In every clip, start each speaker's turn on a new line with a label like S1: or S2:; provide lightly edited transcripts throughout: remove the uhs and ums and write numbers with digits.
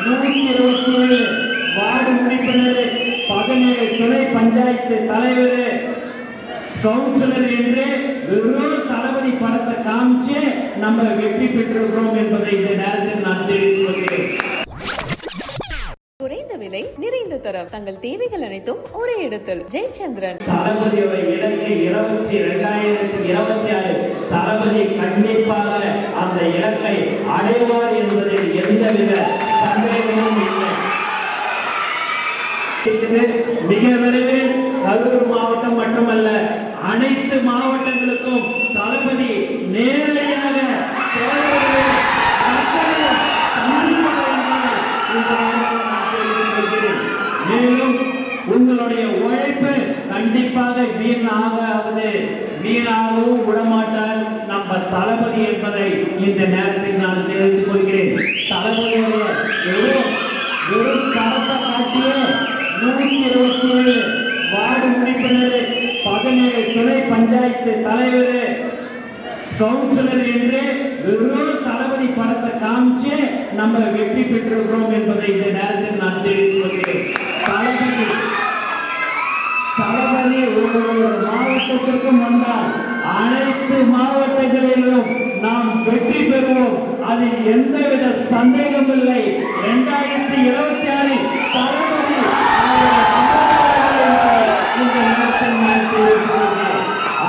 S1: 127 ward உறுப்பினர், 17 துணை பஞ்சாயத்து தலைவர், கவுன்சிலர் என்று வெறும் தளபதி படத்தை காமிச்சு நம்ம வெற்றி பெற்றிருக்கிறோம் என்பதை இந்த நேரத்தில் நான் தெரிவித்துக் கொள்கிறேன்.
S2: குறைந்த விலை, நிறைந்த தரம், தங்கள் தேவைகள் அனைத்தும் ஒரே இடத்தில். ஜெயச்சந்திரன்.
S1: தளபதியோட இலக்கு 2026. தளபதி கண்டிப்பாக அந்த இலக்கை அடைவார் என்பதில் எந்தவித சந்தேகமும் இல்லை. மிக விரைவில் கரூர் மாவட்டம் மட்டுமல்ல, அனைத்து மாவட்டங்களுக்கும் தளபதி நேரடியாக மேலும் உங்களுடைய உழைப்பு கண்டிப்பாக வீணாகவும் விடமாட்டார் நம்ம தளபதி என்பதை இந்த நேரத்தில் நான் தெரிவித்துக் கொள்கிறேன். தளபதியுடைய வெறும் படத்தை காட்டிய 127 வார்டு உறுப்பினர், 17 துணை பஞ்சாயத்து தலைவர், கவுன்சிலர் என்று வெறும் தளபதி படத்தை காமிச்சு நம்ம வெற்றி பெற்றிருக்கிறோம் என்பதை இந்த நேரத்தில் நான் தெரிவித்துக் கொள்கிறேன். தளபதி ஒவ்வொரு மாவட்டத்திற்கும் வந்தால் அனைத்து மாவட்டங்களிலும் நாம் வெற்றி பெறுவோம். அதில் எந்தவித சந்தேகம் இல்லை. 2026 தளபதி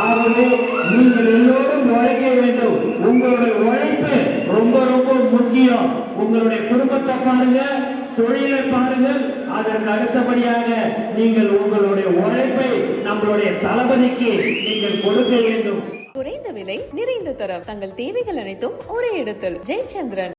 S1: ஆகவே நீங்கள் எல்லோரும் உழைக்க வேண்டும். உங்களுடைய உழைப்பு ரொம்ப ரொம்ப முக்கியம். உங்களுடைய குடும்பத்தை பாருங்க, தொழிலை பாருங்கள். அதற்கு அடுத்தபடியாக நீங்கள் உங்களுடைய உழைப்பை நம்மளுடைய தளபதிக்கு நீங்கள் கொடுக்க வேண்டும்.
S2: குறைந்த விலை, நிறைந்த தரம், தங்கள் தேவைகள் அனைத்தும் ஒரே இடத்தில். ஜெயச்சந்திரன்.